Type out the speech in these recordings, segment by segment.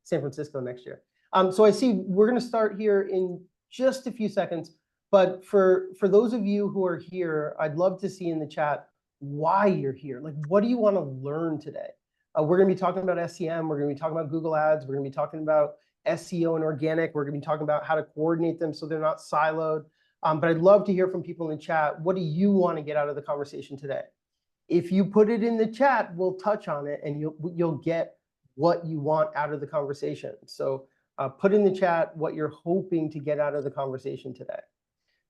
San Francisco next year. So I see we're going to start here in just a few seconds. But for those of you who are here, I'd love to see in the chat why you're here. Like, what do you want to learn today? We're going to be talking about SEM. We're going to be talking about Google Ads. We're going to be talking about SEO and organic. We're going to be talking about how to coordinate them so they're not siloed. But I'd love to hear from people in the chat. What do you want to get out of the conversation today? If you put it in the chat, we'll touch on it, and you'll get what you want out of the conversation. So put in the chat what you're hoping to get out of the conversation today.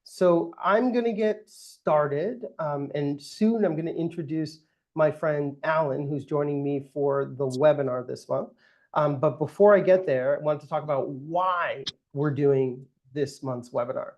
So I'm going to get started, and soon I'm going to introduce my friend Alan, who's joining me for the webinar this month. But before I get there, I wanted to talk about why we're doing this month's webinar.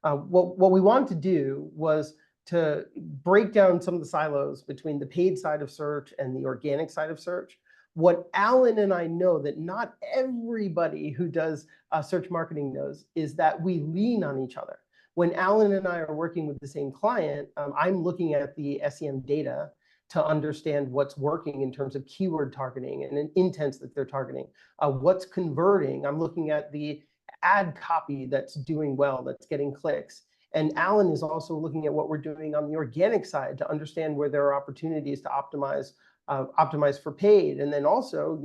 What we wanted to do was to break down some of the silos between the paid side of search and the organic side of search. What Alan and I know that not everybody who does search marketing knows is that we lean on each other. When Alan and I are working with the same client, I'm looking at the SEM data to understand what's working in terms of keyword targeting and intents that they're targeting. What's converting? I'm looking at the ad copy that's doing well, that's getting clicks. And Alan is also looking at what we're doing on the organic side to understand where there are opportunities to optimize for paid. And then also,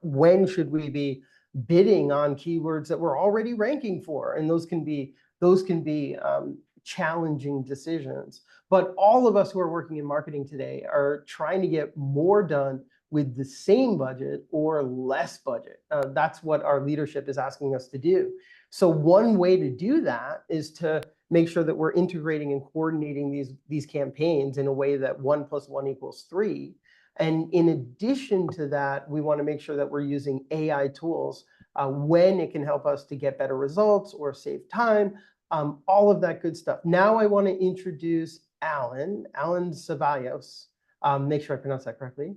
when should we be bidding on keywords that we're already ranking for? And those can be challenging decisions. But all of us who are working in marketing today are trying to get more done with the same budget or less budget. That's what our leadership is asking us to do. So one way to do that is to make sure that we're integrating and coordinating these campaigns in a way that 1 + 1 = 3. And in addition to that, we want to make sure that we're using AI tools when it can help us to get better results or save time, all of that good stuff. Now I want to introduce Alan Ceballos. Make sure I pronounce that correctly.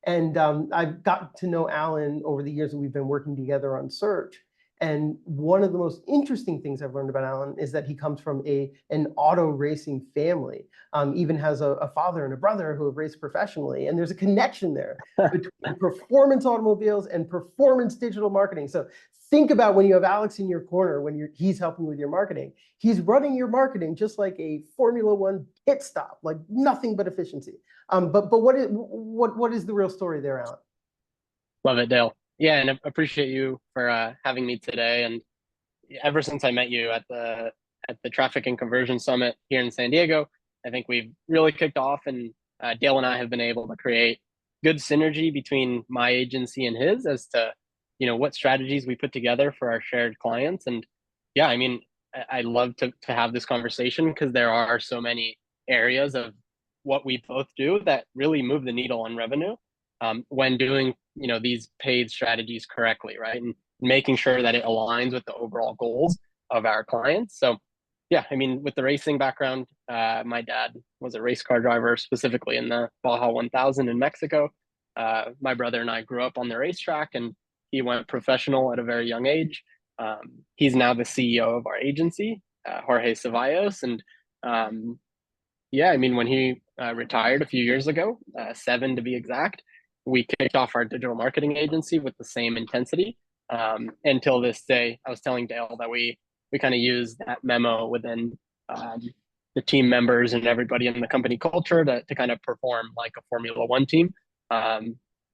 And I've got to know Alan over the years that we've been working together on search. And one of the most interesting things I've learned about Alan is that he comes from an auto racing family, even has a father and a brother who have raced professionally. And there's a connection there between performance automobiles and performance digital marketing. So think about when you have Alex in your corner, when he's helping with your marketing. He's running your marketing just like a Formula One pit stop, like nothing but efficiency. But what is the real story there, Alan? Love it, Dale. Yeah, and I appreciate you for having me today. And ever since I met you at the Traffic and Conversion Summit here in San Diego, I think we've really kicked off, and Dale and I have been able to create good synergy between my agency and his as to what strategies we put together for our shared clients. And yeah, I mean, I love to have this conversation because there are so many areas of what we both do that really move the needle on revenue when doing these paid strategies correctly, right? And making sure that it aligns with the overall goals of our clients. So yeah, I mean, with the racing background, my dad was a race car driver, specifically in the Baja 1000 in Mexico. My brother and I grew up on the racetrack, and he went professional at a very young age. He's now the CEO of our agency, Jorge Ceballos. And yeah, I mean, when he retired a few years ago, 7 to be exact, we kicked off our digital marketing agency with the same intensity. Until this day, I was telling Dale that we kind of use that memo within the team members and everybody in the company culture to kind of perform like a Formula One team,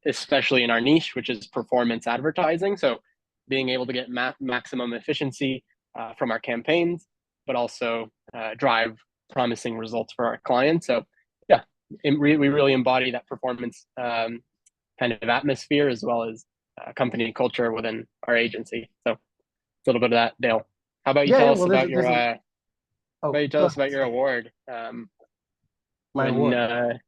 especially in our niche, which is performance advertising. So being able to get maximum efficiency from our campaigns, but also drive promising results for our clients. So yeah, we really embody that performance kind of atmosphere as well as company culture within our agency. So a little bit of that, Dale. How about you tell us about your tell us about your award? My award.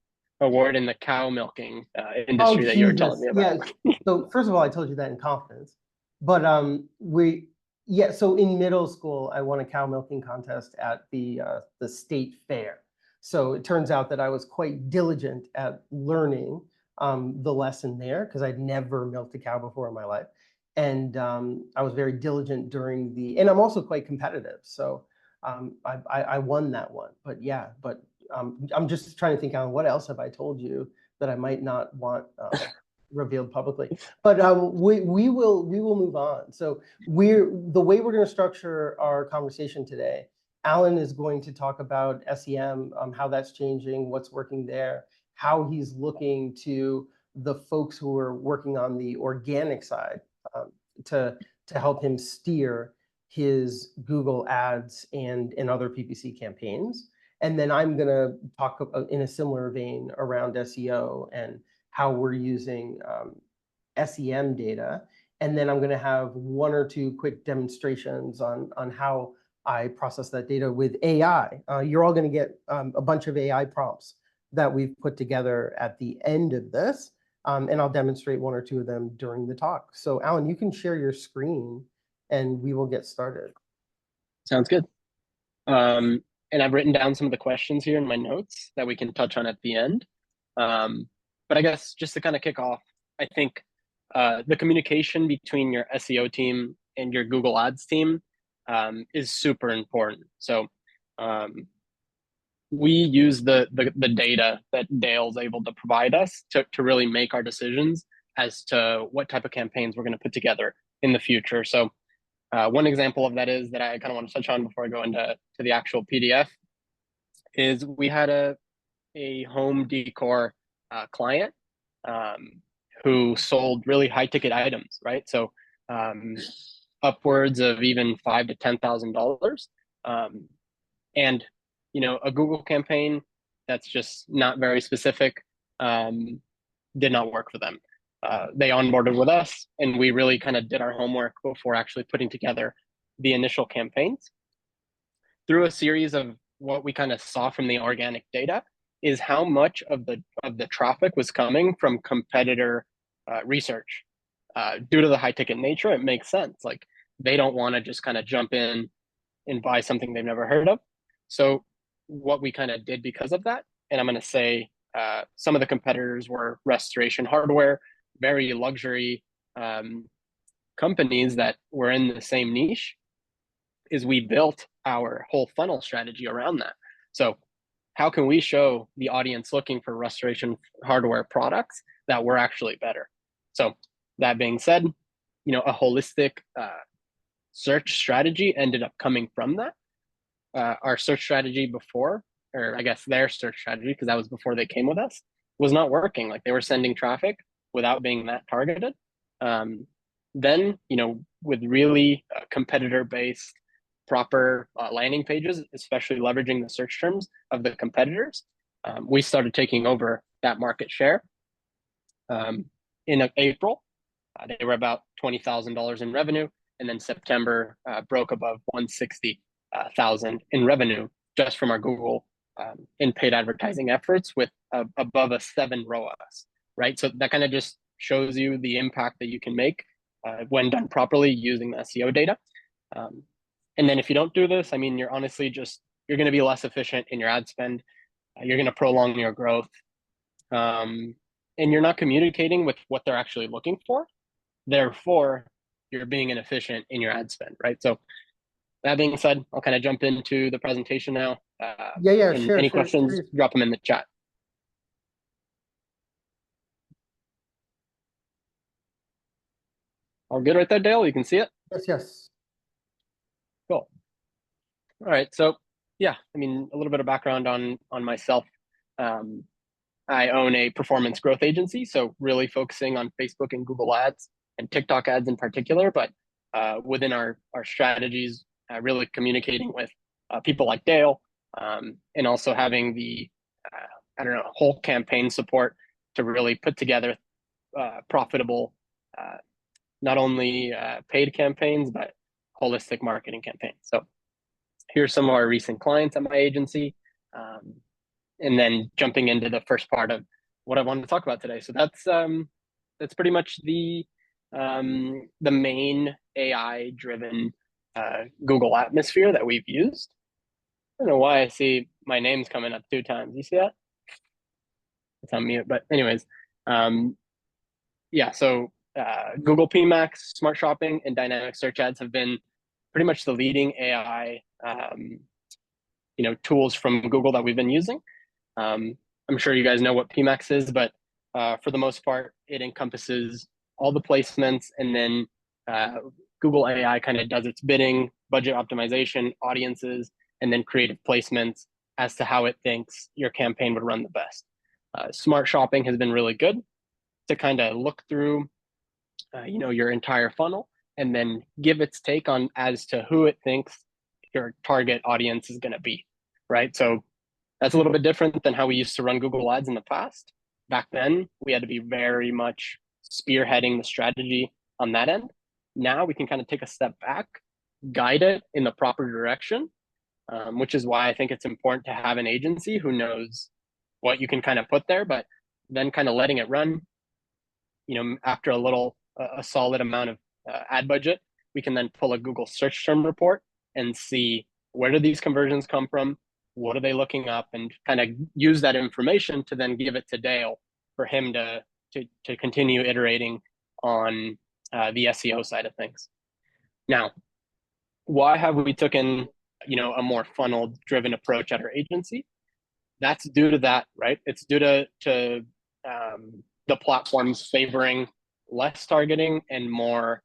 Award in the cow milking industry that you were telling me about. Yeah. So first of all, I told you that in confidence. But so in middle school, I won a cow milking contest at the state fair. So it turns out that I was quite diligent at learning the lesson there because I'd never milked a cow before in my life. And I was very diligent and I'm also quite competitive. So I won that one. But yeah, I'm just trying to think, Alan, what else have I told you that I might not want revealed publicly. But we will move on. So the way we're going to structure our conversation today, Alan is going to talk about SEM, how that's changing, what's working there, how he's looking to the folks who are working on the organic side to help him steer his Google ads and other PPC campaigns. And then I'm going to talk in a similar vein around SEO and how we're using SEM data. And then I'm going to have one or two quick demonstrations on how I process that data with AI. You're all going to get a bunch of AI prompts that we've put together at the end of this. And I'll demonstrate one or two of them during the talk. So Alan, you can share your screen and we will get started. Sounds good. And I've written down some of the questions here in my notes that we can touch on at the end. But I guess just to kind of kick off, I think the communication between your SEO team and your Google Ads team is super important. So we use the data that Dale's able to provide us to really make our decisions as to what type of campaigns we're going to put together in the future. So one example of that is that I kind of want to touch on before I go into the actual PDF is we had a home decor client who sold really high ticket items, right? So upwards of even $5,000 to $10,000. And a Google campaign that's just not very specific did not work for them. They onboarded with us, and we really kind of did our homework before actually putting together the initial campaigns. Through a series of what we kind of saw from the organic data is how much of the traffic was coming from competitor research. Due to the high ticket nature, it makes sense. Like they don't want to just kind of jump in and buy something they've never heard of. So what we kind of did because of that, and I'm going to say some of the competitors were restoration hardware, very luxury companies that were in the same niche, is we built our whole funnel strategy around that. So how can we show the audience looking for restoration hardware products that we're actually better? So that being said, a holistic search strategy ended up coming from that. Our search strategy before, or I guess their search strategy, because that was before they came with us, was not working. Like they were sending traffic without being that targeted. Then, with really competitor-based proper landing pages, especially leveraging the search terms of the competitors, we started taking over that market share. In April, they were about $20,000 in revenue, and then September broke above 160,000 in revenue just from our Google in paid advertising efforts with above a 7 ROAS, right? So that kind of just shows you the impact that you can make when done properly using the SEO data. And then if you don't do this, I mean, you're going to be less efficient in your ad spend. You're going to prolong your growth. And you're not communicating with what they're actually looking for. Therefore, you're being inefficient in your ad spend, right? So that being said, I'll kind of jump into the presentation now. Sure. Any questions, drop them in the chat. All good right there, Dale? You can see it? Yes. Cool. All right. So yeah, I mean, a little bit of background on myself. I own a performance growth agency, so really focusing on Facebook and Google ads and TikTok ads in particular, but within our strategies, really communicating with people like Dale, and also having the whole campaign support to really put together profitable, not only paid campaigns, but holistic marketing campaigns. So here's some of our recent clients at my agency, and then jumping into the first part of what I wanted to talk about today. So that's pretty much the main AI-driven Google atmosphere that we've used. I don't know why I see my name's coming up 2 times. You see that? It's on mute, but anyways, yeah. So Google PMax, Smart Shopping, and Dynamic Search Ads have been pretty much the leading AI, tools from Google that we've been using. I'm sure you guys know what PMax is, but for the most part, it encompasses all the placements, and then Google AI kind of does its bidding, budget optimization, audiences, and then creative placements as to how it thinks your campaign would run the best. Smart shopping has been really good to kind of look through, your entire funnel and then give its take on as to who it thinks your target audience is going to be, right? So that's a little bit different than how we used to run Google Ads in the past. Back then, we had to be very much spearheading the strategy on that end. Now we can kind of take a step back, guide it in the proper direction, which is why I think it's important to have an agency who knows what you can kind of put there, but then kind of letting it run. After a solid amount of ad budget, we can then pull a Google search term report and see where do these conversions come from, what are they looking up, and kind of use that information to then give it to Dale for him to continue iterating on the SEO side of things. Now, why have we taken a more funnel driven approach at our agency? That's due to that, right? It's due to the platforms favoring less targeting and more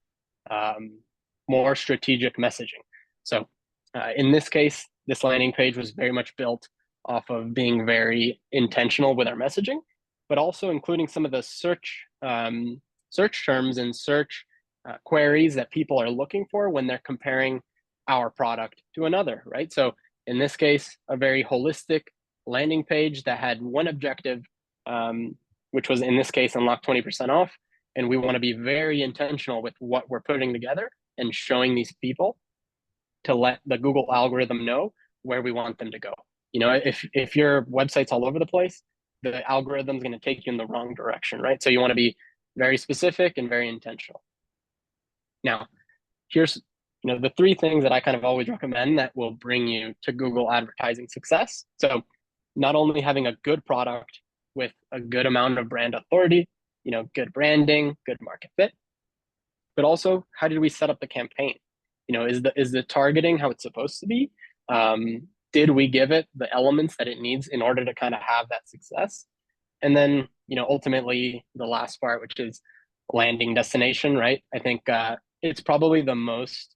strategic messaging. So in this case, this landing page was very much built off of being very intentional with our messaging, but also including some of the search terms and search queries that people are looking for when they're comparing our product to another, right? So in this case, a very holistic landing page that had one objective, which was in this case, unlock 20% off. And we want to be very intentional with what we're putting together and showing these people to let the Google algorithm know where we want them to go. If your website's all over the place, the algorithm's going to take you in the wrong direction, right? So you want to be very specific and very intentional. Now, here's the three things that I kind of always recommend that will bring you to Google advertising success. So not only having a good product with a good amount of brand authority, good branding, good market fit, but also how did we set up the campaign? Is the targeting how it's supposed to be? Did we give it the elements that it needs in order to kind of have that success? And then, ultimately the last part, which is landing destination, right? I think it's probably the most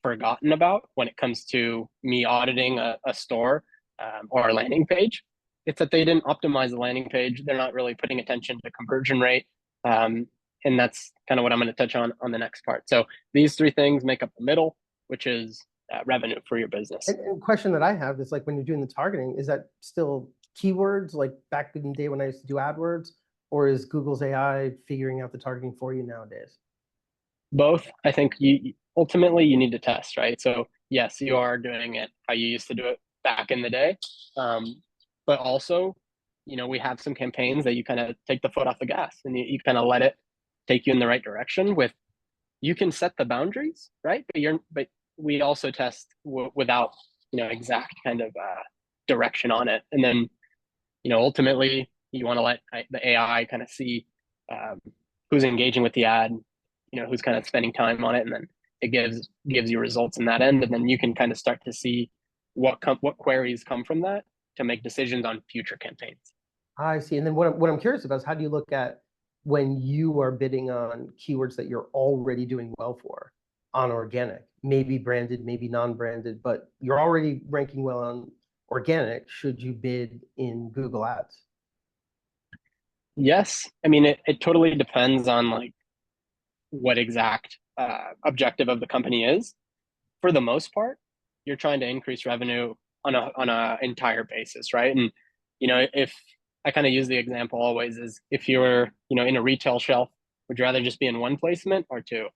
forgotten about when it comes to me auditing a store or a landing page. It's that they didn't optimize the landing page. They're not really putting attention to conversion rate. And that's kind of what I'm going to touch on the next part. So these three things make up the middle, which is revenue for your business. And question that I have is like, when you're doing the targeting, is that still keywords like back in the day when I used to do AdWords, or is Google's AI figuring out the targeting for you nowadays? Both. I think ultimately you need to test, right? So yes, you are doing it how you used to do it back in the day. But also, we have some campaigns that you kind of take the foot off the gas and you kind of let it take you in the right direction. You can set the boundaries, right? But we also test without, exact kind of direction on it. And then, ultimately you want to let the AI kind of see who's engaging with the ad, who's kind of spending time on it. And then it gives you results in that end. And then you can kind of start to see what queries come from that to make decisions on future campaigns. I see. And then what I'm curious about is, how do you look at when you are bidding on keywords that you're already doing well for on organic, maybe branded, maybe non-branded, but you're already ranking well on organic? Should you bid in Google Ads? Yes. I mean, it totally depends on like what exact objective of the company is. For the most part, you're trying to increase revenue on a entire basis, right? And if I kind of use the example always is, if you're in a retail shelf, would you rather just be in one placement or two?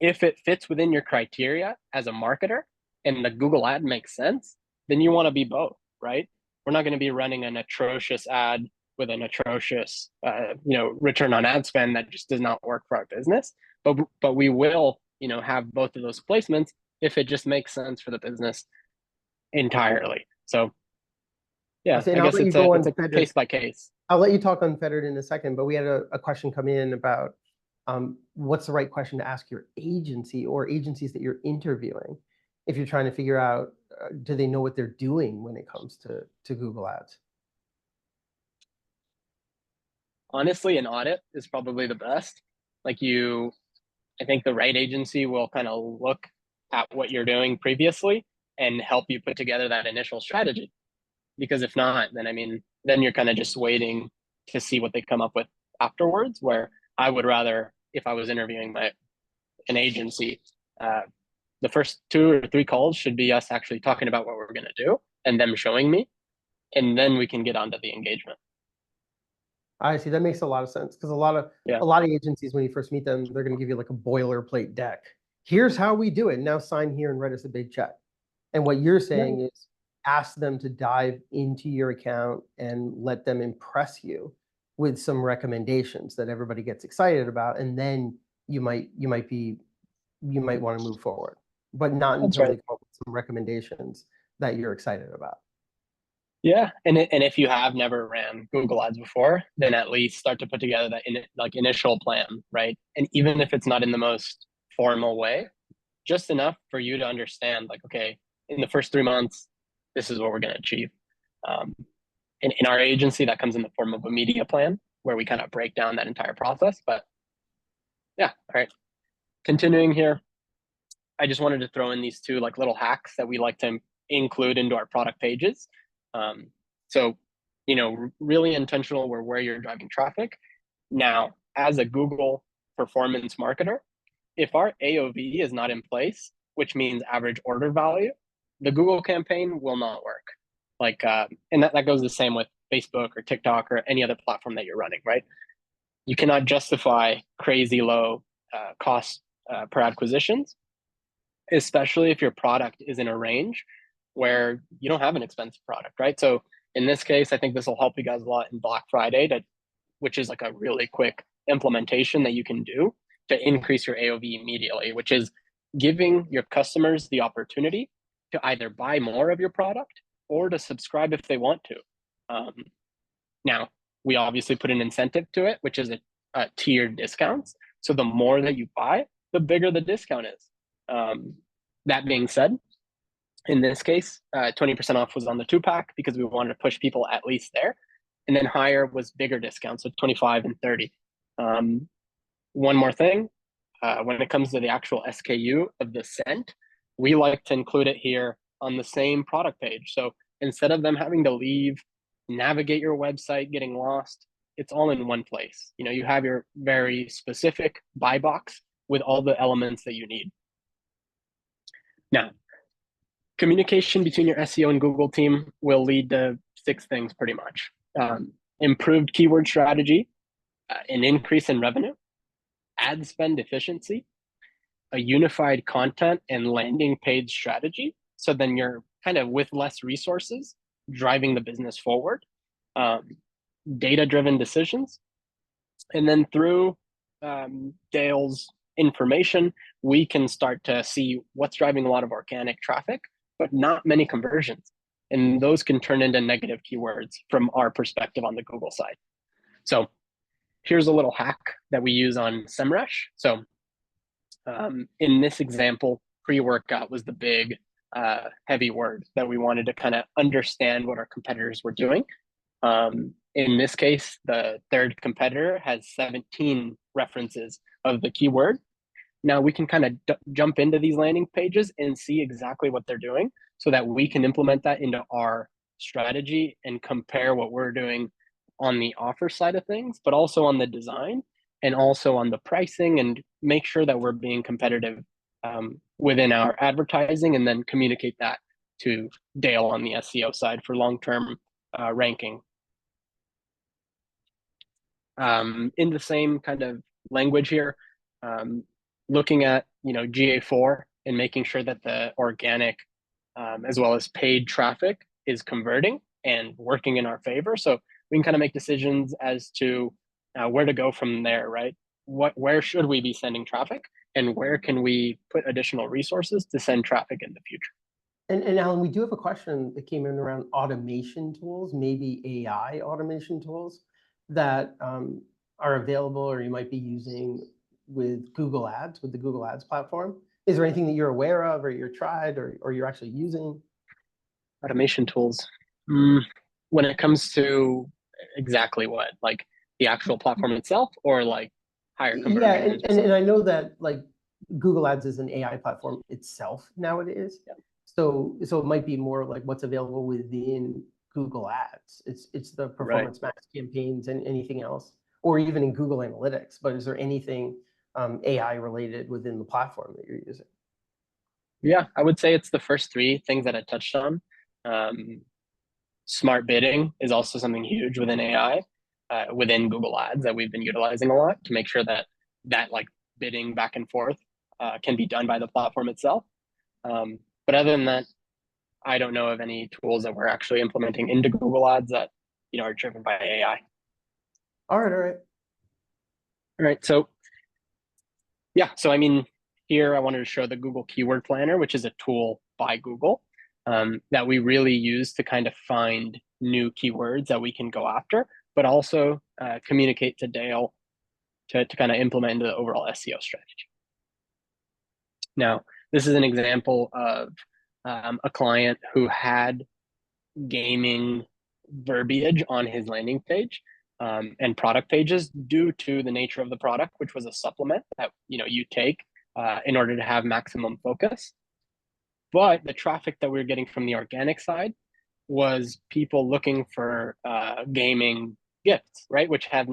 If it fits within your criteria as a marketer and the Google ad makes sense, then you want to be both, right? We're not going to be running an atrocious ad with an atrocious return on ad spend that just does not work for our business. But we will have both of those placements if it just makes sense for the business entirely. So yeah, I guess it's a case by case. I'll let you talk unfettered in a second, but we had a question come in about what's the right question to ask your agency or agencies that you're interviewing if you're trying to figure out, do they know what they're doing when it comes to Google Ads? honestly, an audit is probably the best. Like I think the right agency will kind of look at what you're doing previously and help you put together that initial strategy. Because if not, then I mean, then you're kind of just waiting to see what they come up with afterwards. Where I would rather, if I was interviewing an agency, uh, the first 2 or 3 calls should be us actually talking about what we're going to do and them showing me, and then we can get onto the engagement. I see. That makes a lot of sense because Yeah, a lot of agencies, when you first meet them, they're going to give you like a boilerplate deck. Here's how we do it. Now sign here and write us a big check. And what you're saying is ask them to dive into your account and let them impress you with some recommendations that everybody gets excited about, and then you might want to move forward, but not that's until right. they come up with some recommendations that you're excited about. Yeah, and if you have never ran Google Ads before, then at least start to put together that initial plan, right? And even if it's not in the most formal way, just enough for you to understand, like, okay, in the first 3 months, this is what we're going to achieve. Um, in our agency, that comes in the form of a media plan where we kind of break down that entire process. But yeah, all right. Continuing here, I just wanted to throw in these two like little hacks that we like to include into our product pages. Um, so, really intentional where you're driving traffic. Now, as a Google performance marketer, if our AOV is not in place, which means average order value, the Google campaign will not work. Like, and that goes the same with Facebook or TikTok or any other platform that you're running, right? You cannot justify crazy low cost per acquisitions, especially if your product is in a range where you don't have an expensive product, right? So in this case, I think this will help you guys a lot in Black Friday, which is like a really quick implementation that you can do to increase your AOV immediately, which is giving your customers the opportunity to either buy more of your product or to subscribe if they want to. Now, we obviously put an incentive to it, which is a tiered discounts. So the more that you buy, the bigger the discount is. That being said, in this case, 20% off was on the 2-pack because we wanted to push people at least there. And then higher was bigger discounts, so 25 and 30. One more thing, when it comes to the actual SKU of the scent, we like to include it here on the same product page. So instead of them having to navigate your website, getting lost, it's all in one place. You have your very specific buy box with all the elements that you need. Now, communication between your SEO and Google team will lead to 6 things pretty much. Improved keyword strategy, an increase in revenue, ad spend efficiency, a unified content and landing page strategy. So then you're kind of with less resources driving the business forward, data-driven decisions. And then through Dale's information, we can start to see what's driving a lot of organic traffic, but not many conversions. And those can turn into negative keywords from our perspective on the Google side. So here's a little hack that we use on SEMrush. So in this example, pre-workout was the big heavy word that we wanted to kind of understand what our competitors were doing. In this case, the third competitor has 17 references of the keyword. Now we can kind of jump into these landing pages and see exactly what they're doing so that we can implement that into our strategy and compare what we're doing on the offer side of things, but also on the design and also on the pricing, and make sure that we're being competitive within our advertising, and then communicate that to Dale on the SEO side for long-term ranking. In the same kind of language here, looking at GA4 and making sure that the organic as well as paid traffic is converting and working in our favor. So we can kind of make decisions as to where to go from there, right? Where should we be sending traffic, and where can we put additional resources to send traffic in the future? And Alan, we do have a question that came in around automation tools, maybe AI automation tools that are available or you might be using with Google Ads, with the Google Ads platform. Is there anything that you're aware of or you're tried or you're actually using? Automation tools. When it comes to exactly what, like the actual platform itself, or like higher Yeah, conversion. and I know that like Google Ads is an AI platform itself nowadays. Yeah. So it might be more like what's available within Google Ads. It's the Right. Performance Max campaigns and anything else, or even in Google Analytics. But is there anything AI related within the platform that you're using? Yeah, I would say it's the first three things that I touched on. Um, Smart bidding is also something huge within AI, within Google Ads that we've been utilizing a lot to make sure that like bidding back and forth can be done by the platform itself. But other than that, I don't know of any tools that we're actually implementing into Google Ads that are driven by AI. All right, all right. All right, so yeah, so I mean, here I wanted to show the Google Keyword Planner, which is a tool by Google that we really use to kind of find new keywords that we can go after, but also communicate to Dale to kind of implement into the overall SEO strategy. Now, this is an example of a client who had gaming verbiage on his landing page and product pages due to the nature of the product, which was a supplement that you take in order to have maximum focus. But the traffic that we were getting from the organic side was people looking for gaming gifts, right? Which has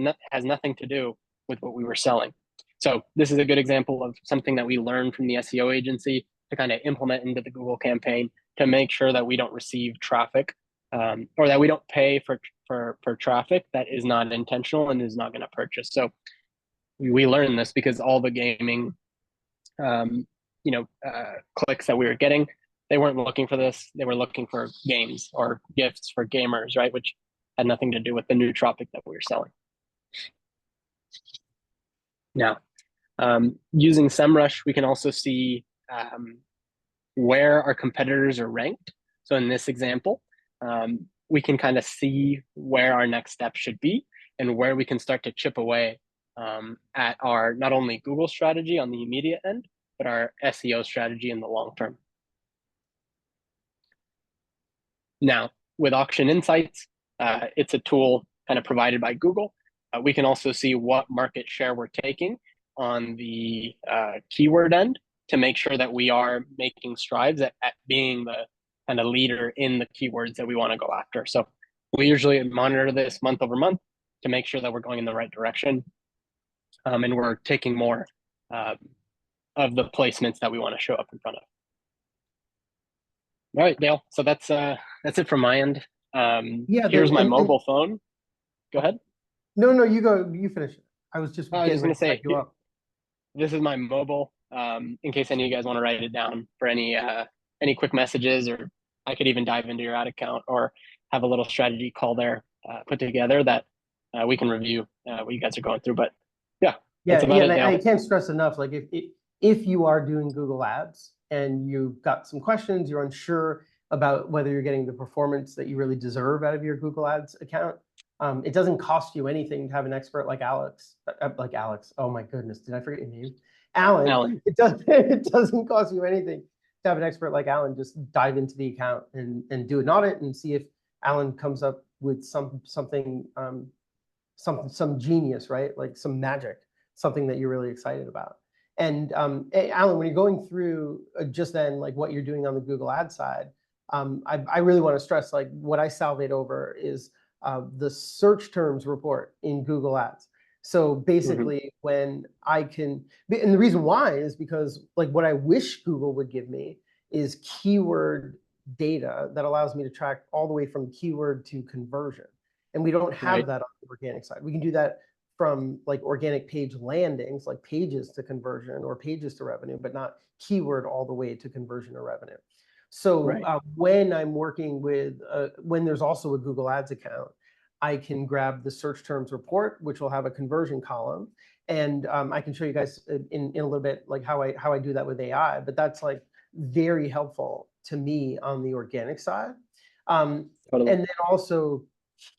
nothing to do with what we were selling. So this is a good example of something that we learned from the SEO agency to kind of implement into the Google campaign to make sure that we don't receive traffic or that we don't pay for traffic that is not intentional and is not going to purchase. So we learned this because all the gaming clicks that we were getting, they weren't looking for this. They were looking for games or gifts for gamers, right? Which had nothing to do with the new traffic that we were selling. Now, using SEMrush, we can also see where our competitors are ranked. So in this example, we can kind of see where our next step should be and where we can start to chip away at our not only Google strategy on the immediate end, but our SEO strategy in the long term. Now, with Auction Insights, it's a tool kind of provided by Google. We can also see what market share we're taking on the keyword end to make sure that we are making strides at being the kind of leader in the keywords that we want to go after. So we usually monitor this month over month to make sure that we're going in the right direction and we're taking more of the placements that we want to show up in front of. All right, Dale. So that's it from my end. Yeah, here's my mobile phone. Go ahead. No, you go. You finish it. I was just I was getting just gonna ready to say, back you up. this is my mobile. In case any of you guys want to write it down for any quick messages, or I could even dive into your ad account or have a little strategy call there put together that we can review what you guys are going through. But yeah, that's about it, and Dale. I can't stress enough. Like if you are doing Google Ads and you've got some questions, you're unsure about whether you're getting the performance that you really deserve out of your Google Ads account, it doesn't cost you anything to have an expert like Alex. Oh my goodness, did I forget your name? Alan. It doesn't cost you anything to have an expert like Alan just dive into the account and do an audit and see if Alan comes up with something some genius, right? Like some magic, something that you're really excited about. And Alan, when you're going through just then, like what you're doing on the Google Ad side, I really want to stress, like what I salivate over is the search terms report in Google Ads. So basically when I can, and the reason why is because like what I wish Google would give me is keyword data that allows me to track all the way from keyword to conversion. And we don't have that on the organic side. We can do that from like organic page landings, like pages to conversion or pages to revenue, but not keyword all the way to conversion or revenue. So when I'm working with, when there's also a Google Ads account, I can grab the search terms report, which will have a conversion column. And I can show you guys in a little bit like how I do that with AI, but that's like very helpful to me on the organic side. And then also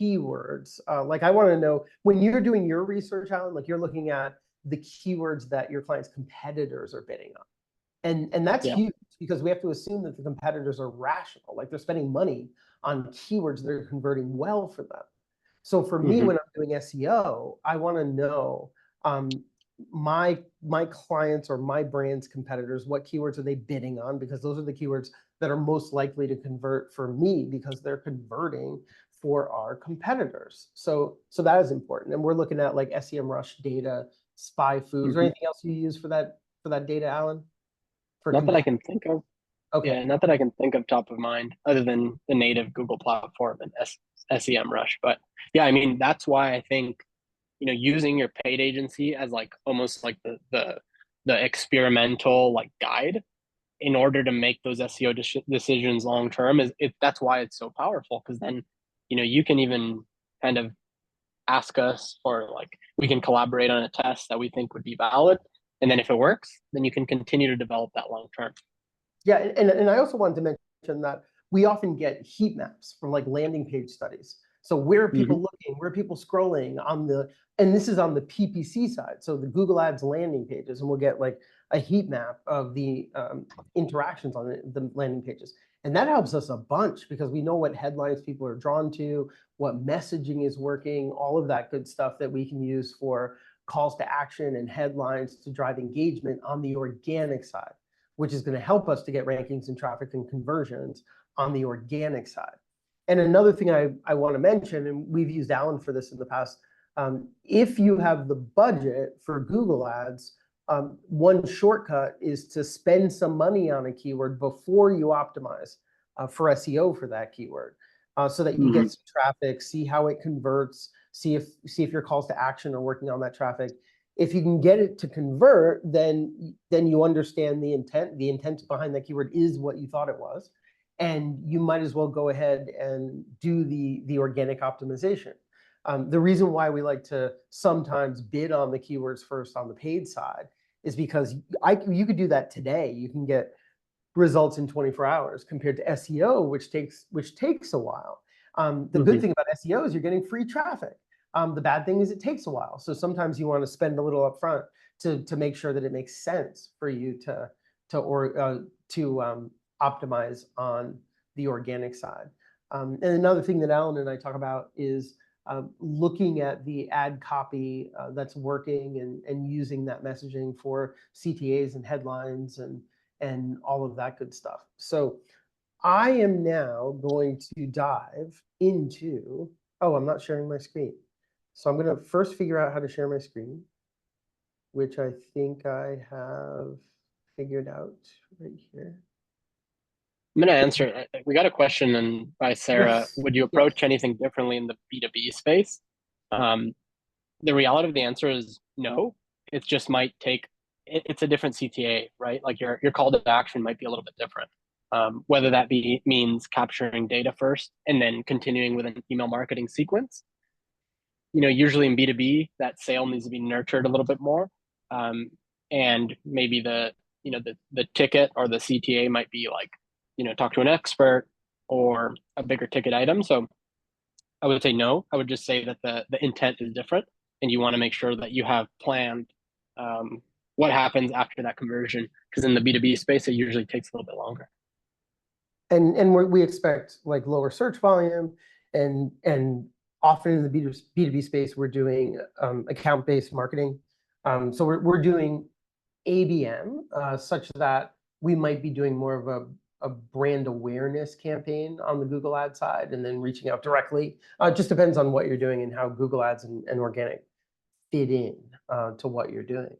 keywords. Like I want to know when you're doing your research, Alan, like you're looking at the keywords that your clients' competitors are bidding on. And that's huge because we have to assume that the competitors are rational, like they're spending money on keywords that are converting well for them. So for me, Hmm. when I'm doing SEO, I want to know my clients or my brand's competitors, what keywords are they bidding on? Because those are the keywords that are most likely to convert for me because they're converting for our competitors. So that is important. And we're looking at like SEMrush data, Spy Foods, or Hmm. anything else you use for that data, Alan? For Not that I can think of. Okay. Yeah, not that I can think of top of mind, other than the native Google platform and SEMrush. But yeah, I mean, that's why I think, using your paid agency as like almost like the experimental like guide in order to make those SEO decisions long term that's why it's so powerful, because then you can even kind of ask us for, like, we can collaborate on a test that we think would be valid, and then if it works, then you can continue to develop that long term. Yeah, and I also wanted to mention that we often get heat maps from like landing page studies. So where are Hmm. people looking? Where are people scrolling and this is on the PPC side, so the Google Ads landing pages, and we'll get like a heat map of the interactions on the landing pages. And that helps us a bunch because we know what headlines people are drawn to, what messaging is working, all of that good stuff that we can use for calls to action and headlines to drive engagement on the organic side, which is going to help us to get rankings and traffic and conversions on the organic side. And another thing I want to mention, and we've used Alan for this in the past, if you have the budget for Google Ads, one shortcut is to spend some money on a keyword before you optimize for SEO for that keyword, so that you Hmm. get some traffic, see how it converts, see if your calls to action are working on that traffic. If you can get it to convert, then you understand the intent. The intent behind that keyword is what you thought it was, and you might as well go ahead and do the organic optimization. The reason why we like to sometimes bid on the keywords first on the paid side is because you could do that today. You can get results in 24 hours compared to SEO, which takes a while. The good Hmm. thing about SEO is you're getting free traffic. The bad thing is it takes a while. So sometimes you want to spend a little upfront to make sure that it makes sense for you to optimize on the organic side. And another thing that Alan and I talk about is looking at the ad copy that's working and using that messaging for CTAs and headlines and all of that good stuff. So I am now going to dive into, oh, I'm not sharing my screen. So I'm going to first figure out how to share my screen, which I think I have figured out right here. I'm going to answer. We got a question by Sarah. Yes. Would you Yes. approach anything differently in the B2B space? Um, the reality of the answer is no. It just might take. It's a different CTA, right? Like your call to action might be a little bit different. Whether that means capturing data first and then continuing with an email marketing sequence. Usually in B2B, that sale needs to be nurtured a little bit more, and maybe the ticket or the CTA might be like, talk to an expert or a bigger ticket item. So I would say no. I would just say that the intent is different, and you want to make sure that you have planned what happens after that conversion. Because in the B2B space, it usually takes a little bit longer. And we expect like lower search volume, and often in the B2B space, we're doing account-based marketing. So we're doing ABM such that we might be doing more of a brand awareness campaign on the Google Ads side and then reaching out directly. It just depends on what you're doing and how Google Ads and organic fit in to what you're doing.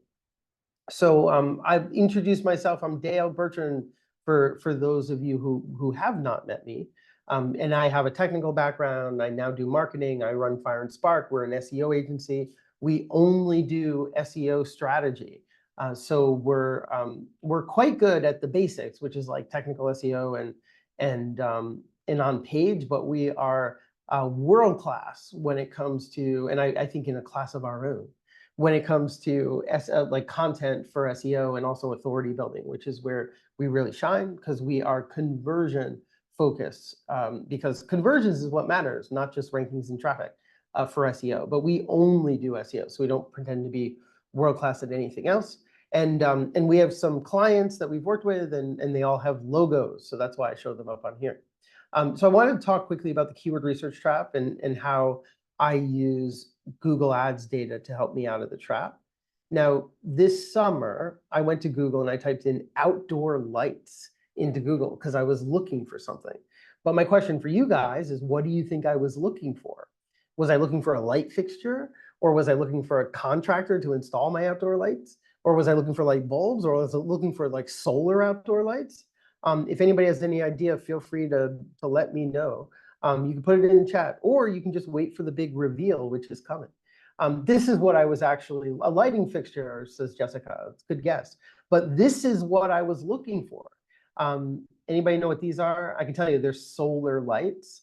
So I've introduced myself. I'm Dale Bertrand for those of you who have not met me. And I have a technical background. I now do marketing. I run Fire and Spark. We're an SEO agency. We only do SEO strategy. So we're quite good at the basics, which is like technical SEO and on page, but we are world class when it comes to, and I think in a class of our own, when it comes to like content for SEO and also authority building, which is where we really shine because we are conversion focused, because conversions is what matters, not just rankings and traffic for SEO. But we only do SEO, so we don't pretend to be world class at anything else. And we have some clients that we've worked with, and they all have logos, so that's why I showed them up on here. So I wanted to talk quickly about the keyword research trap and how I use Google Ads data to help me out of the trap. Now, this summer, I went to Google and I typed in outdoor lights into Google because I was looking for something. But my question for you guys is, what do you think I was looking for? Was I looking for a light fixture? Or was I looking for a contractor to install my outdoor lights? Or was I looking for light bulbs? Or was I looking for like solar outdoor lights? If anybody has any idea, feel free to let me know. You can put it in the chat, or you can just wait for the big reveal, which is coming. This is what I was actually, a lighting fixture, says Jessica. It's a good guess. But this is what I was looking for. Anybody know what these are? I can tell you they're solar lights.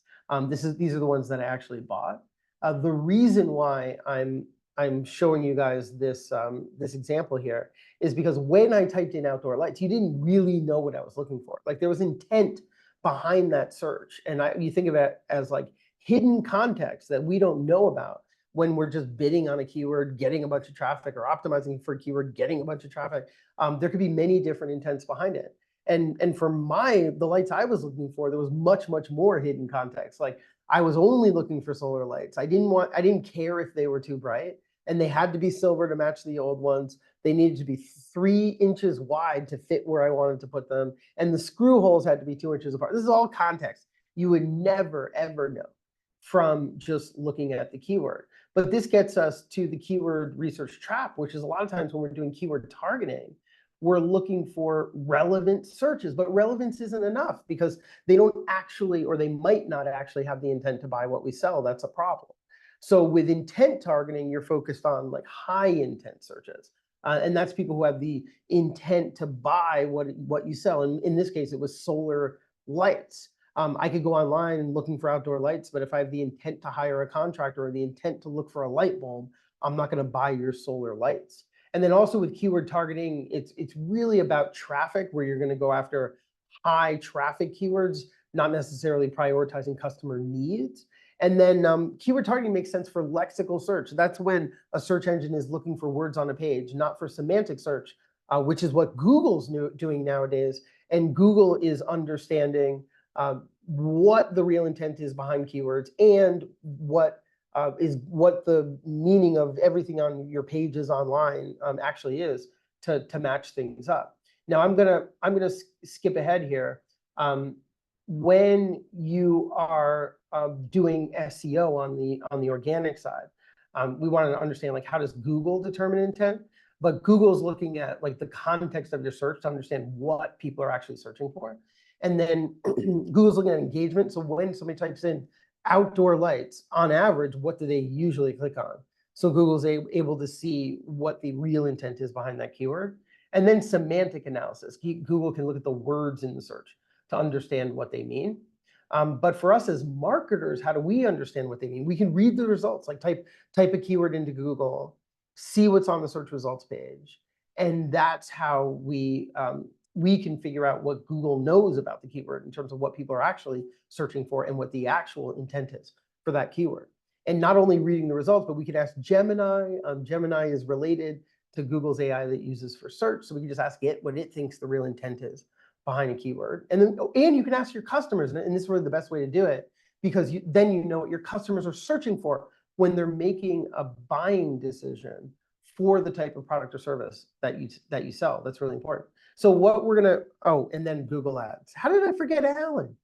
These are the ones that I actually bought. The reason why I'm showing you guys this this example here is because when I typed in outdoor lights, you didn't really know what I was looking for. Like there was intent behind that search, and you think of it as like hidden context that we don't know about when we're just bidding on a keyword, getting a bunch of traffic, or optimizing for a keyword, getting a bunch of traffic. There could be many different intents behind it. And for the lights I was looking for, there was much more hidden context. Like I was only looking for solar lights. I didn't care if they were too bright, and they had to be silver to match the old ones. They needed to be 3 inches wide to fit where I wanted to put them. And the screw holes had to be 2 inches apart. This is all context you would never, ever know from just looking at the keyword. But this gets us to the keyword research trap, which is a lot of times when we're doing keyword targeting, we're looking for relevant searches. But relevance isn't enough because they don't actually, or they might not actually have the intent to buy what we sell. That's a problem. So with intent targeting, you're focused on like high intent searches. And that's people who have the intent to buy what you sell. And in this case, it was solar lights. I could go online and looking for outdoor lights, but if I have the intent to hire a contractor or the intent to look for a light bulb, I'm not going to buy your solar lights. And then also with keyword targeting, it's really about traffic, where you're going to go after high traffic keywords, not necessarily prioritizing customer needs. And then keyword targeting makes sense for lexical search. That's when a search engine is looking for words on a page, not for semantic search, which is what Google's doing nowadays. And Google is understanding what the real intent is behind keywords and what the meaning of everything on your pages online actually is to match things up. Now I'm gonna skip ahead here. When you are doing SEO on the organic side, we want to understand like how does Google determine intent? But Google's looking at like the context of your search to understand what people are actually searching for. And then Google's looking at engagement. So when somebody types in outdoor lights, on average, what do they usually click on? So Google's able to see what the real intent is behind that keyword. And then semantic analysis. Google can look at the words in the search to understand what they mean. But for us as marketers, how do we understand what they mean? We can read the results, like type a keyword into Google, see what's on the search results page. And that's how we can figure out what Google knows about the keyword in terms of what people are actually searching for and what the actual intent is for that keyword. And not only reading the results, but we can ask Gemini. Gemini is related to Google's AI that it uses for search. So we can just ask it what it thinks the real intent is behind a keyword. And then you can ask your customers, and this is really the best way to do it, because then you know what your customers are searching for when they're making a buying decision for the type of product or service that you sell. That's really important. So what we're gonna, and then Google Ads. How did I forget Alan?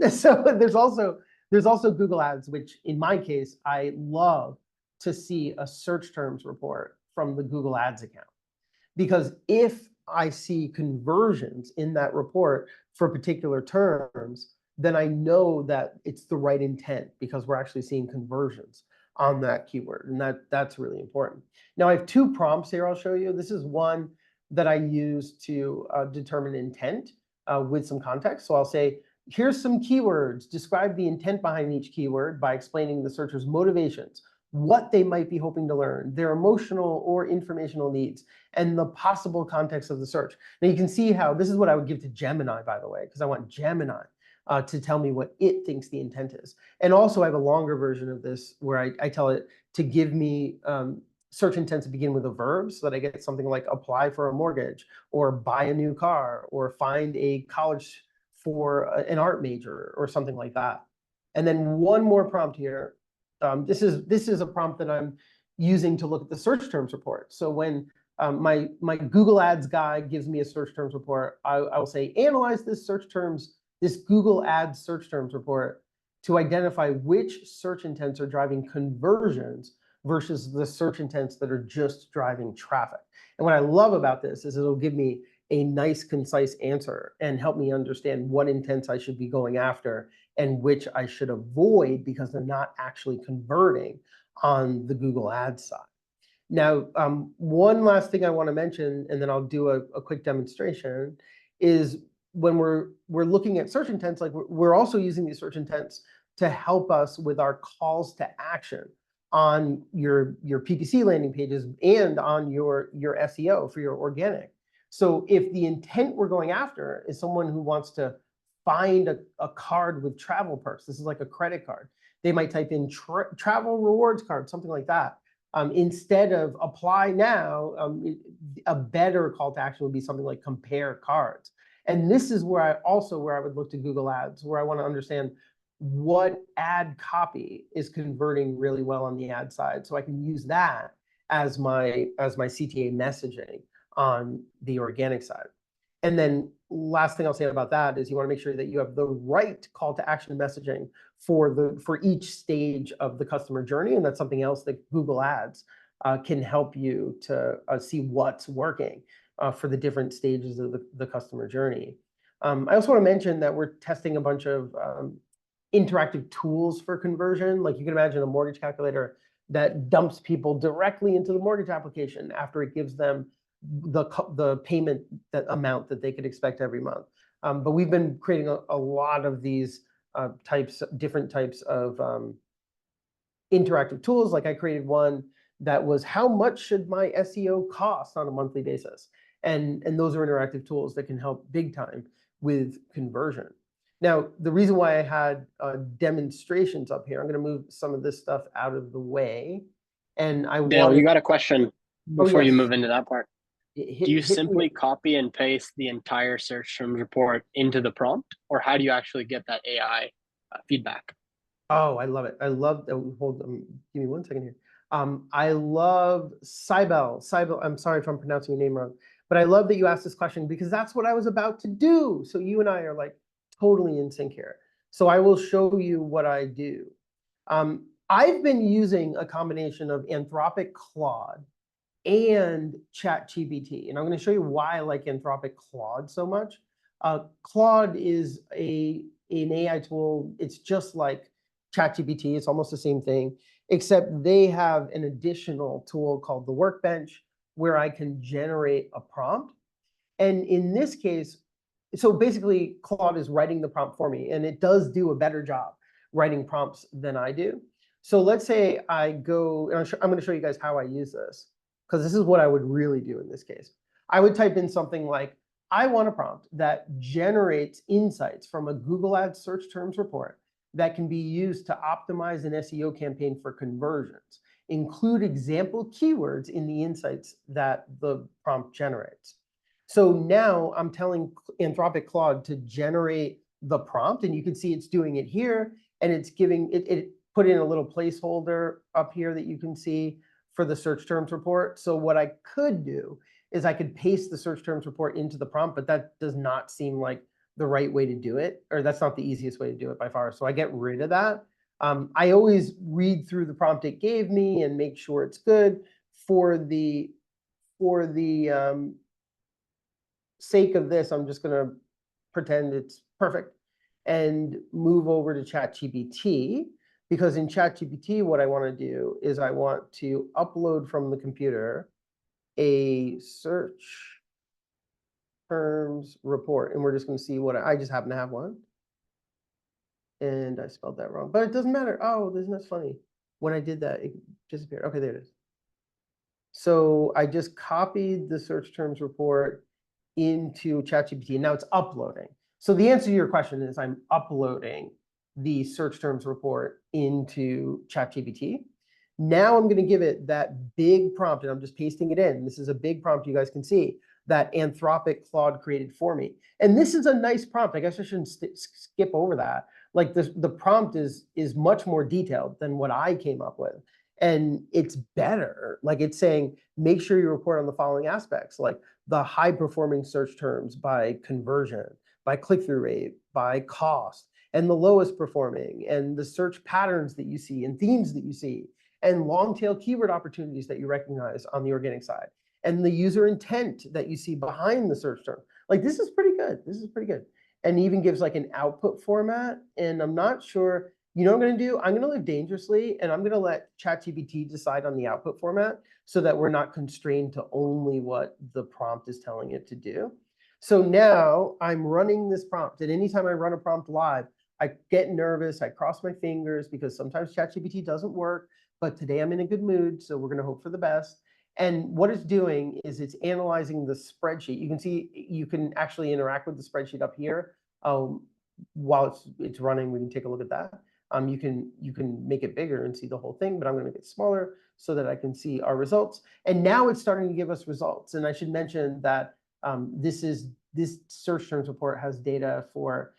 So there's also Google Ads, which in my case, I love to see a search terms report from the Google Ads account. Because if I see conversions in that report for particular terms, then I know that it's the right intent because we're actually seeing conversions on that keyword. And that's really important. Now I have 2 prompts here I'll show you. This is one that I use to determine intent with some context. So I'll say, here's some keywords. Describe the intent behind each keyword by explaining the searcher's motivations, what they might be hoping to learn, their emotional or informational needs, and the possible context of the search. Now you can see how this is what I would give to Gemini, by the way, because I want Gemini to tell me what it thinks the intent is. And also I have a longer version of this where I tell it to give me search intents to begin with a verb so that I get something like apply for a mortgage or buy a new car or find a college for an art major or something like that. And then one more prompt here. this is a prompt that I'm using to look at the search terms report. So when my Google Ads guy gives me a search terms report, I will say, analyze this Google Ads search terms report to identify which search intents are driving conversions versus the search intents that are just driving traffic. And what I love about this is it'll give me a nice, concise answer and help me understand what intents I should be going after and which I should avoid because they're not actually converting on the Google Ads side. Now, one last thing I want to mention, and then I'll do a quick demonstration, is when we're looking at search intents, like we're also using these search intents to help us with our calls to action on your PPC landing pages and on your SEO for your organic. So if the intent we're going after is someone who wants to find a card with travel perks, this is like a credit card, they might type in travel rewards card, something like that. Instead of apply now, a better call to action would be something like compare cards. And this is where I would look to Google Ads, where I want to understand what ad copy is converting really well on the ad side, so I can use that as my CTA messaging on the organic side. And then last thing I'll say about that is you want to make sure that you have the right call to action messaging for each stage of the customer journey, and that's something else that Google Ads can help you to see what's working for the different stages of the customer journey. I also want to mention that we're testing a bunch of interactive tools for conversion. Like you can imagine a mortgage calculator that dumps people directly into the mortgage application after it gives them the payment amount that they could expect every month. But we've been creating a lot of these different types of interactive tools. Like I created one that was, how much should my SEO cost on a monthly basis? And those are interactive tools that can help big time with conversion. Now, the reason why I had demonstrations up here, I'm going to move some of this stuff out of the way. And Dale, you got a question before you yes. move into that part. Do you simply me. copy and paste the entire search terms report into the prompt, or how do you actually get that AI feedback? Oh, I love it. I love, give me 1 second here. I love Cybele. I'm sorry if I'm pronouncing your name wrong, but I love that you asked this question because that's what I was about to do. So you and I are like totally in sync here. So I will show you what I do. I've been using a combination of Anthropic Claude and ChatGPT, and I'm going to show you why I like Anthropic Claude so much. Claude is an AI tool. It's just like ChatGPT. It's almost the same thing, except they have an additional tool called the Workbench where I can generate a prompt. And in this case, so basically Claude is writing the prompt for me, and it does do a better job writing prompts than I do. So let's say I go, and I'm going to show you guys how I use this, because this is what I would really do in this case. I would type in something like, I want a prompt that generates insights from a Google Ads search terms report that can be used to optimize an SEO campaign for conversions. Include example keywords in the insights that the prompt generates. So now I'm telling Anthropic Claude to generate the prompt, and you can see it's doing it here, and it's giving it put in a little placeholder up here that you can see for the search terms report. So what I could do is I could paste the search terms report into the prompt, but that does not seem like the right way to do it, or that's not the easiest way to do it by far. So I get rid of that. I always read through the prompt it gave me and make sure it's good. For the sake of this, I'm just going to pretend it's perfect and move over to ChatGPT, because in ChatGPT, what I want to do is I want to upload from the computer a search terms report, and we're just going to see what I just happen to have one. And I spelled that wrong, but it doesn't matter. Oh, isn't that funny? When I did that, it disappeared. Okay, there it is. So I just copied the search terms report into ChatGPT. Now it's uploading. So the answer to your question is I'm uploading the search terms report into ChatGPT. Now I'm going to give it that big prompt, and I'm just pasting it in. This is a big prompt you guys can see. that Anthropic Claude created for me. And this is a nice prompt. I guess I shouldn't skip over that. Like the prompt is much more detailed than what I came up with. And it's better. Like it's saying, make sure you report on the following aspects, like the high performing search terms by conversion, by click-through rate, by cost, and the lowest performing, and the search patterns that you see and themes that you see, and long tail keyword opportunities that you recognize on the organic side, and the user intent that you see behind the search term. Like this is pretty good. This is pretty good. And even gives like an output format. And I'm not sure, you know what I'm going to do? I'm going to live dangerously, and I'm going to let ChatGPT decide on the output format so that we're not constrained to only what the prompt is telling it to do. So now I'm running this prompt. And anytime I run a prompt live, I get nervous. I cross my fingers because sometimes ChatGPT doesn't work. But today I'm in a good mood, so we're going to hope for the best. And what it's doing is it's analyzing the spreadsheet. You can see you can actually interact with the spreadsheet up here. While it's running, we can take a look at that. You can make it bigger and see the whole thing, but I'm going to make it smaller so that I can see our results. And now it's starting to give us results. And I should mention that this search terms report has data for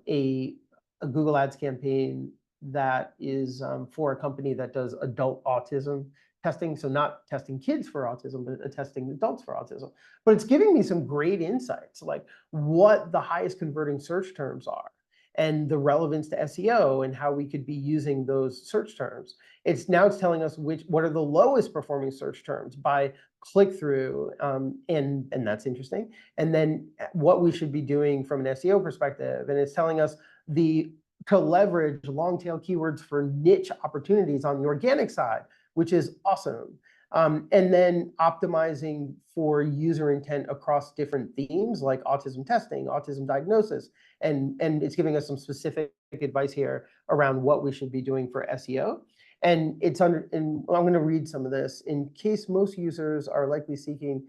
a Google Ads campaign that is for a company that does adult autism testing. So not testing kids for autism, but testing adults for autism. But it's giving me some great insights, like what the highest converting search terms are and the relevance to SEO and how we could be using those search terms. It's telling us what are the lowest performing search terms by click through, and that's interesting. And then what we should be doing from an SEO perspective. And it's telling us to leverage long tail keywords for niche opportunities on the organic side, which is awesome. And then optimizing for user intent across different themes like autism testing, autism diagnosis. And it's giving us some specific advice here around what we should be doing for SEO. And and I'm going to read some of this. In case most users are likely seeking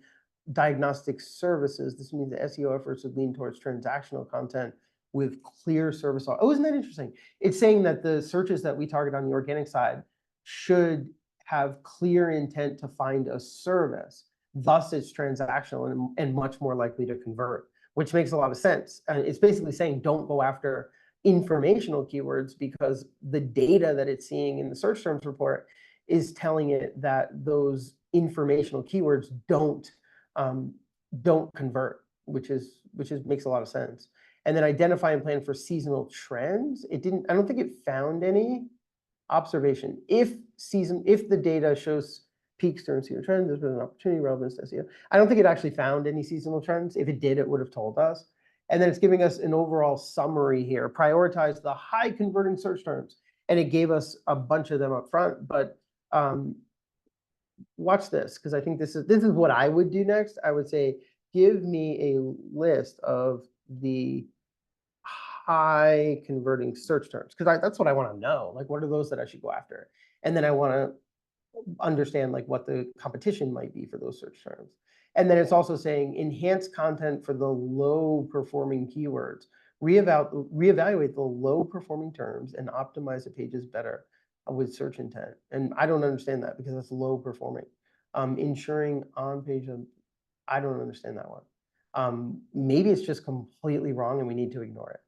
diagnostic services, this means that SEO efforts would lean towards transactional content with clear service. Oh, isn't that interesting? It's saying that the searches that we target on the organic side should have clear intent to find a service. Thus, it's transactional and much more likely to convert, which makes a lot of sense. And it's basically saying don't go after informational keywords because the data that it's seeing in the search terms report is telling it that those informational keywords don't convert, which makes a lot of sense. And then identify and plan for seasonal trends. I don't think it found any. Observation. If the data shows peaks during seasonal trends, there's been an opportunity relevance to SEO. I don't think it actually found any seasonal trends. If it did, it would have told us. And then it's giving us an overall summary here. Prioritize the high converting search terms. And it gave us a bunch of them up front. But watch this, because I think this is what I would do next. I would say, give me a list of the high converting search terms, because that's what I want to know. Like, what are those that I should go after? And then I want to understand like what the competition might be for those search terms. And then it's also saying enhance content for the low performing keywords, reevaluate the low performing terms and optimize the pages better with search intent. And I don't understand that because that's low performing. Ensuring on page, I don't understand that one. Maybe it's just completely wrong and we need to ignore it.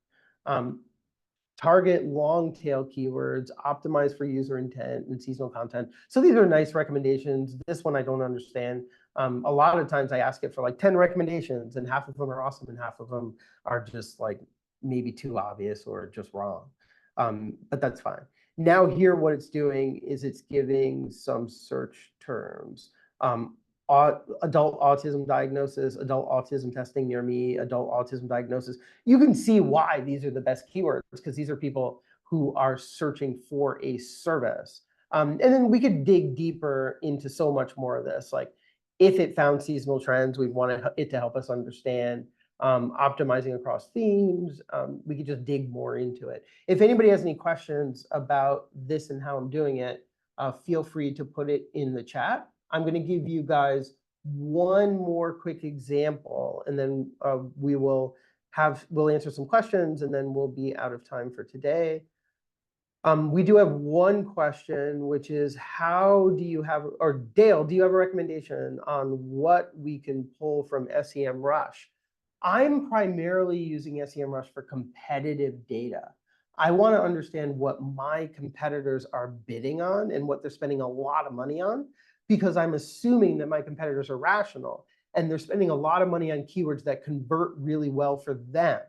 Target long tail keywords, optimize for user intent and seasonal content. So these are nice recommendations. This one I don't understand. A lot of times I ask it for like 10 recommendations and half of them are awesome and half of them are just like maybe too obvious or just wrong. But that's fine. Now here what it's doing is it's giving some search terms. Adult autism diagnosis, adult autism testing near me, adult autism diagnosis. You can see why these are the best keywords because these are people who are searching for a service. And then we could dig deeper into so much more of this. Like if it found seasonal trends, we'd want it to help us understand optimizing across themes. We could just dig more into it. If anybody has any questions about this and how I'm doing it, feel free to put it in the chat. I'm going to give you guys one more quick example, and then we'll answer some questions, and then we'll be out of time for today. We do have one question, which is how do you have, or Dale, do you have a recommendation on what we can pull from SEMrush? I'm primarily using SEMrush for competitive data. I want to understand what my competitors are bidding on and what they're spending a lot of money on, because I'm assuming that my competitors are rational and they're spending a lot of money on keywords that convert really well for them.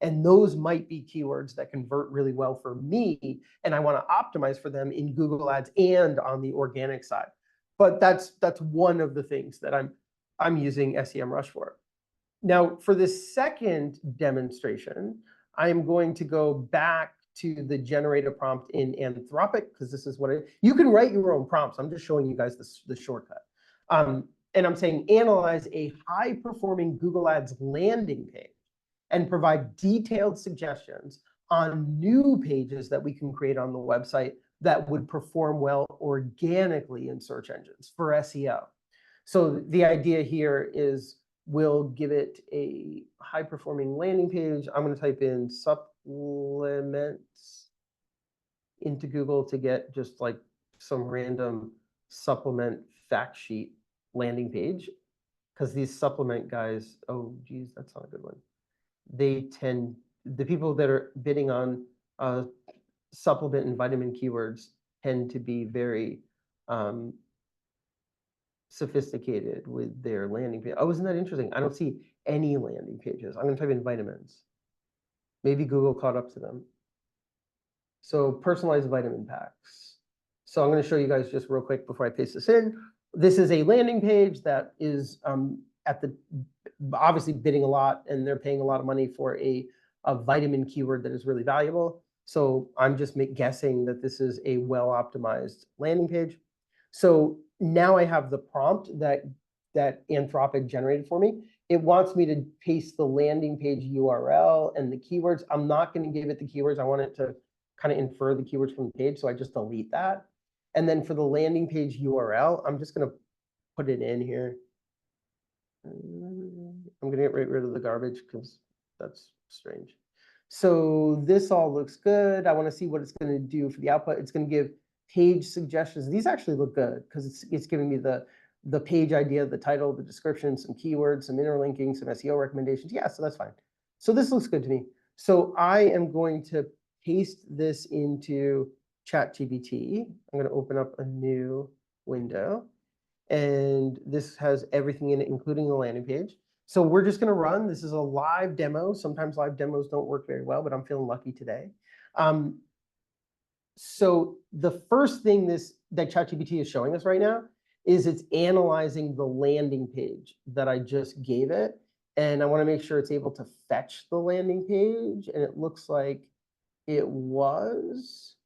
And those might be keywords that convert really well for me, and I want to optimize for them in Google Ads and on the organic side. But that's one of the things that I'm using SEMrush for. Now, for this second demonstration, I'm going to go back to the generate a prompt in Anthropic, because this is what you can write your own prompts. I'm just showing you guys the shortcut. And I'm saying analyze a high-performing Google Ads landing page and provide detailed suggestions on new pages that we can create on the website that would perform well organically in search engines for SEO. So the idea here is we'll give it a high-performing landing page. I'm going to type in supplements into Google to get just like some random supplement fact sheet landing page, because these supplement guys, oh geez, that's not a good one. The people that are bidding on supplement and vitamin keywords tend to be very sophisticated with their landing page. Oh, isn't that interesting? I don't see any landing pages. I'm going to type in vitamins. Maybe Google caught up to them. So personalized vitamin packs. So I'm going to show you guys just real quick before I paste this in. This is a landing page that is obviously bidding a lot, and they're paying a lot of money for a vitamin keyword that is really valuable. So I'm just guessing that this is a well-optimized landing page. So now I have the prompt that Anthropic generated for me. It wants me to paste the landing page URL and the keywords. I'm not going to give it the keywords. I want it to kind of infer the keywords from the page, so I just delete that. And then for the landing page URL, I'm just going to put it in here. I'm going to get rid of the garbage because that's strange. So this all looks good. I want to see what it's going to do for the output. It's going to give page suggestions. These actually look good because it's giving me the page idea, the title, the description, some keywords, some interlinking, some SEO recommendations. Yeah, so that's fine. So this looks good to me. So I am going to paste this into ChatGPT. I'm going to open up a new window. And this has everything in it, including the landing page. So we're just going to run. This is a live demo. Sometimes live demos don't work very well, but I'm feeling lucky today. So the first thing that ChatGPT is showing us right now is it's analyzing the landing page that I just gave it. And I want to make sure it's able to fetch the landing page. And it looks like it was.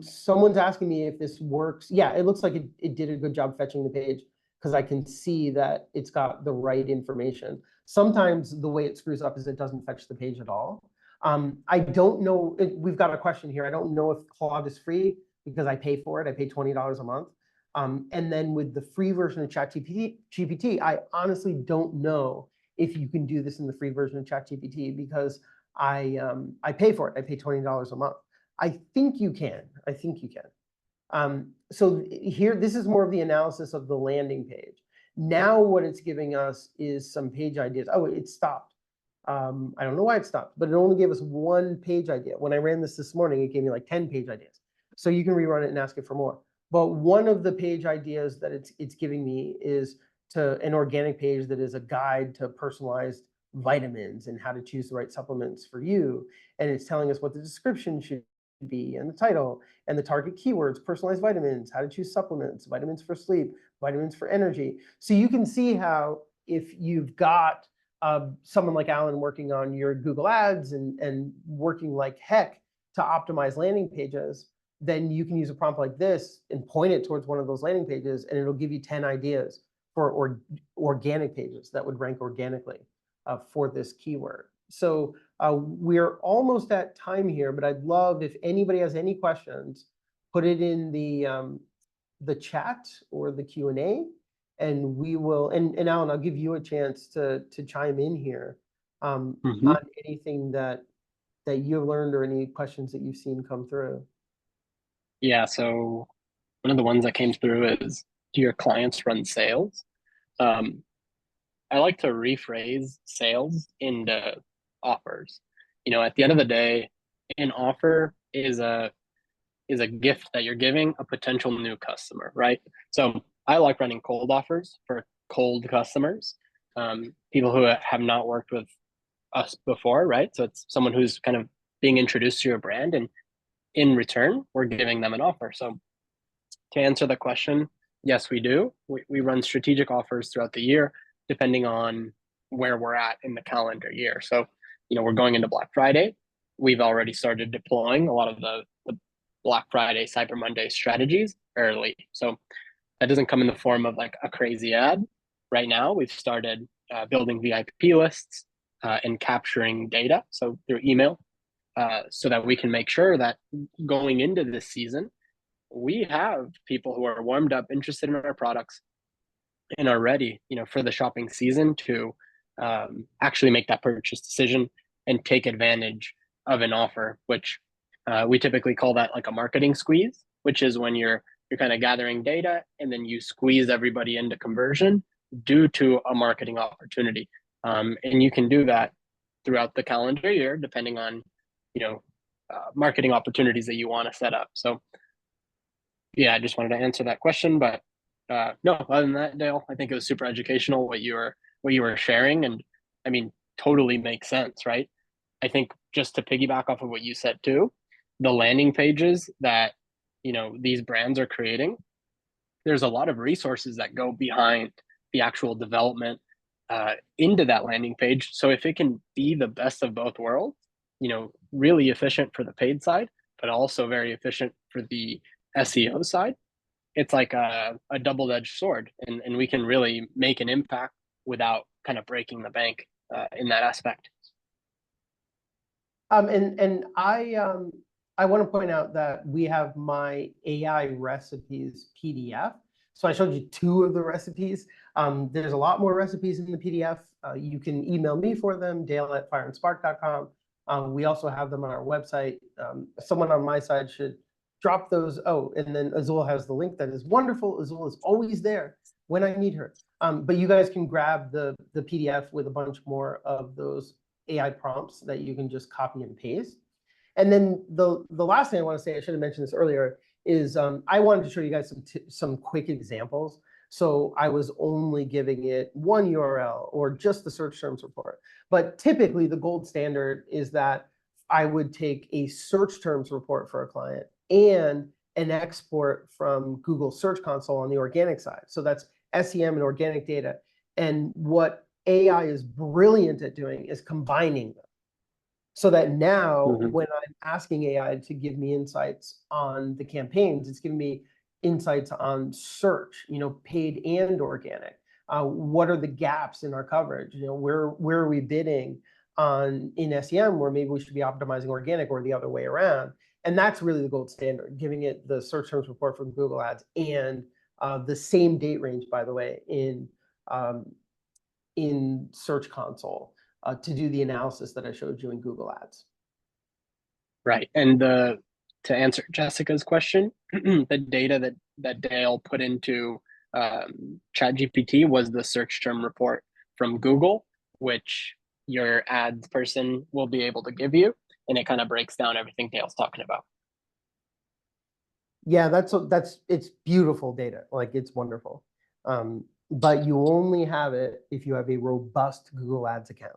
Someone's asking me if this works. Yeah, it looks like it did a good job fetching the page, because I can see that it's got the right information. Sometimes the way it screws up is it doesn't fetch the page at all. I don't know. We've got a question here. I don't know if Claude is free because I pay for it. I pay $20 a month. And then with the free version of ChatGPT, I honestly don't know if you can do this in the free version of ChatGPT, because I pay for it. I pay $20 a month. I think you can. I think you can. So here, this is more of the analysis of the landing page. Now what it's giving us is some page ideas. Oh, it stopped. I don't know why it stopped, but it only gave us one page idea. When I ran this morning, it gave me like 10 page ideas. So you can rerun it and ask it for more. But one of the page ideas that it's giving me is to an organic page that is a guide to personalized vitamins and how to choose the right supplements for you. And it's telling us what the description should be, and the title, and the target keywords: personalized vitamins, how to choose supplements, vitamins for sleep, vitamins for energy. So you can see how if you've got someone like Alan working on your Google Ads and working like heck to optimize landing pages, then you can use a prompt like this and point it towards one of those landing pages, and it'll give you 10 ideas for organic pages that would rank organically for this keyword. So we're almost at time here, but I'd love if anybody has any questions, put it in the chat or the Q&A, and we will. And Alan, I'll give you a chance to chime in here on anything that you've learned or any questions that you've seen come through. Yeah, so one of the ones that came through is, do your clients run sales? Um, I like to rephrase sales into offers. At the end of the day, an offer is a gift that you're giving a potential new customer, right? So I like running cold offers for cold customers, people who have not worked with us before, right? So it's someone who's kind of being introduced to your brand, and in return, we're giving them an offer. So to answer the question, yes, we do. We run strategic offers throughout the year, depending on where we're at in the calendar year. So, we're going into Black Friday. We've already started deploying a lot of the Black Friday, Cyber Monday strategies early. So that doesn't come in the form of like a crazy ad. Right now, we've started building VIP lists and capturing data, so through email, so that we can make sure that going into this season, we have people who are warmed up, interested in our products, and are ready, for the shopping season to actually make that purchase decision and take advantage of an offer, which we typically call that like a marketing squeeze, which is when you're kind of gathering data and then you squeeze everybody into conversion due to a marketing opportunity. And you can do that throughout the calendar year, depending on, marketing opportunities that you want to set up. So yeah, I just wanted to answer that question. But no, other than that, Dale, I think it was super educational what you were sharing, and I mean, totally makes sense, right? I think just to piggyback off of what you said too, the landing pages that these brands are creating, there's a lot of resources that go behind the actual development into that landing page. So if it can be the best of both worlds, really efficient for the paid side, but also very efficient for the SEO side, it's like a double-edged sword, and we can really make an impact without kind of breaking the bank in that aspect. And I want to point out that we have my AI recipes PDF. So I showed you two of the recipes. There's a lot more recipes in the PDF. You can email me for them, dale@fireandspark.com. We also have them on our website. Someone on my side should drop those. Oh, and then Azul has the link. That is wonderful. Azul is always there when I need her. But you guys can grab the PDF with a bunch more of those AI prompts that you can just copy and paste. And then the last thing I want to say, I should have mentioned this earlier, is I wanted to show you guys some quick examples. So I was only giving it one URL or just the search terms report. But typically, the gold standard is that I would take a search terms report for a client and an export from Google Search Console on the organic side. So that's SEM and organic data. And what AI is brilliant at doing is combining them. So that now when I'm asking AI to give me insights on the campaigns, it's giving me insights on search, paid and organic. What are the gaps in our coverage? Where are we bidding in SEM where maybe we should be optimizing organic or the other way around? And that's really the gold standard, giving it the search terms report from Google Ads and the same date range, by the way, in Search Console to do the analysis that I showed you in Google Ads. Right. And to answer Jessica's question, the data that Dale put into ChatGPT was the search term report from Google, which your ads person will be able to give you, and it kind of breaks down everything Dale's talking about. Yeah, it's beautiful data. Like, it's wonderful. But you only have it if you have a robust Google Ads account.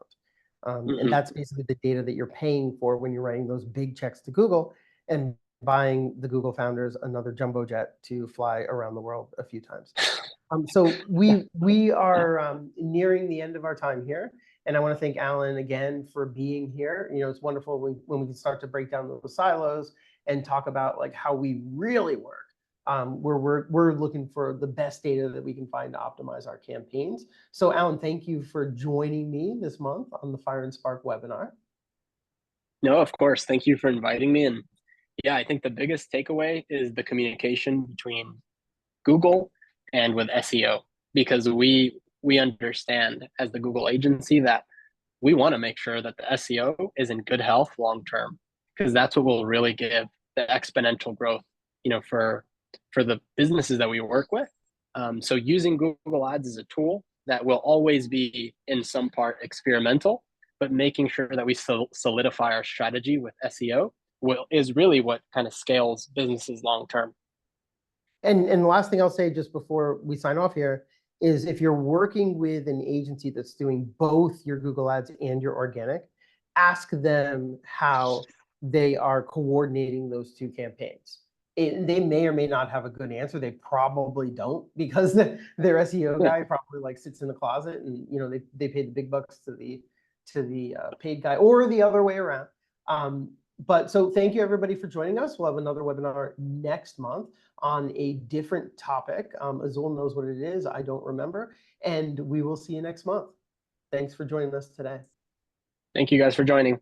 And that's basically the data that you're paying for when you're writing those big checks to Google and buying the Google founders another jumbo jet to fly around the world a few times. So we are nearing the end of our time here. And I want to thank Alan again for being here. It's wonderful when we can start to break down those silos and talk about like how we really work. We're looking for the best data that we can find to optimize our campaigns. So Alan, thank you for joining me this month on the Fire and Spark webinar. No, of course. Thank you for inviting me. And yeah, I think the biggest takeaway is the communication between Google and with SEO, because we understand as the Google agency that we want to make sure that the SEO is in good health long term, because that's what will really give the exponential growth for the businesses that we work with. So using Google Ads as a tool that will always be in some part experimental, but making sure that we solidify our strategy with SEO is really what kind of scales businesses long term. And the last thing I'll say just before we sign off here is if you're working with an agency that's doing both your Google Ads and your organic, ask them how they are coordinating those two campaigns. They may or may not have a good answer. They probably don't, because their SEO guy probably like sits in the closet and they pay the big bucks to the paid guy, or the other way around. But so thank you everybody for joining us. We'll have another webinar next month on a different topic. Azul knows what it is. I don't remember. And we will see you next month. Thanks for joining us today. Thank you guys for joining.